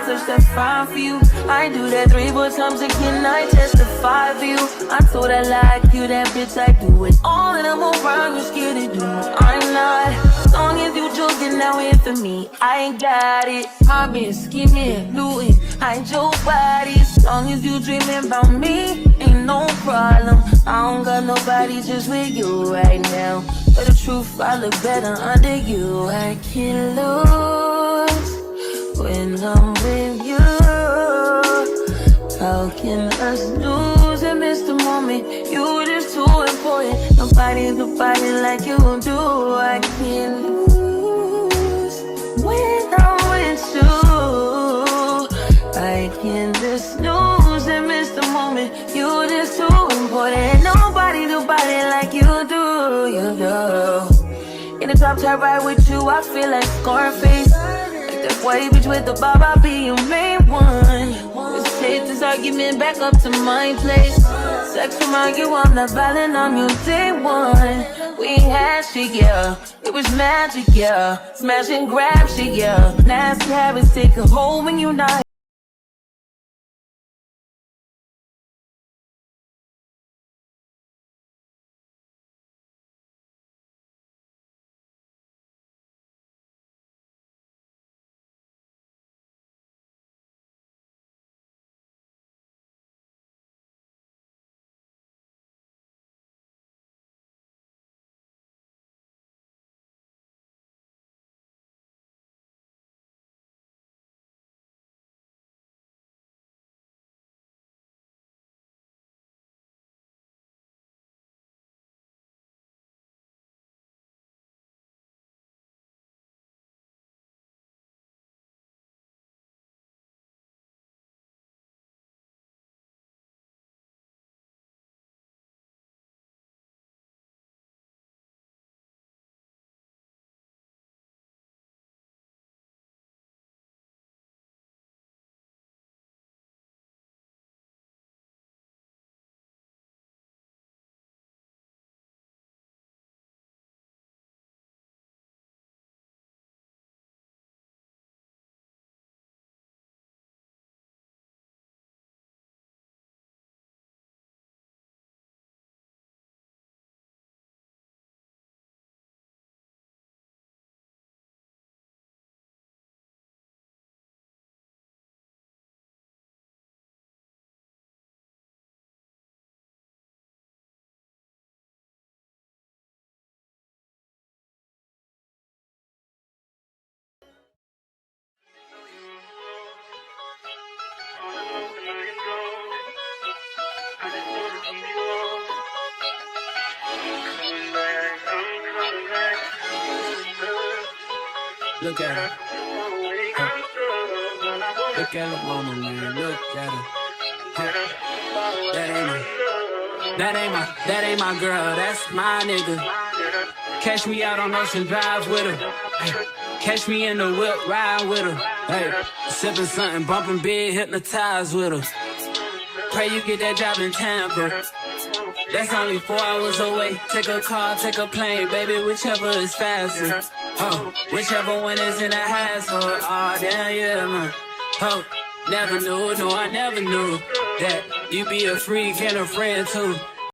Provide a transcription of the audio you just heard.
touch that fine for you. I do that 3-4 times again, I testify for you. I told her like you, that bitch, I do it all. And I'm around, you scared to do it. I'm not. As long as you joking, now in for me, I ain't got it. I've been scheming, looting, hide your body. As long as you dreaming about me, ain't no problem. I don't got nobody just with you right now. But the truth, I look better under you. I can't lose when I'm with you. How can us lose and miss the moment? You just too important. Nobody's nobody like you do. I can't lose when I'm with you. I can't just lose and miss the moment. You just too important. Nobody like you do. You do. In the top tier right with you, I feel like Scarface. Like that white bitch with the bob, I'll be your main one. Let's take this argument back up to my place. Sex remind you I'm not violent on you day one. We had shit, yeah. It was magic, yeah. Smash and grab shit, yeah. Nasty habits take a hold when you're not. Look at her. Look at her mama, man. Look at her. That ain't my girl. That's my nigga. Catch me out on Ocean Drive with her. Hey. Catch me in the whip, ride with her. Hey. Sipping something, bumping big, hypnotized with her. Pray you get that job in Tampa. That's only 4 hours away. Take a car, take a plane, baby, whichever is faster. Oh, whichever one is in the hassle. Oh, damn, yeah, man. Oh, never knew, no, I never knew that you be a freak and a friend too.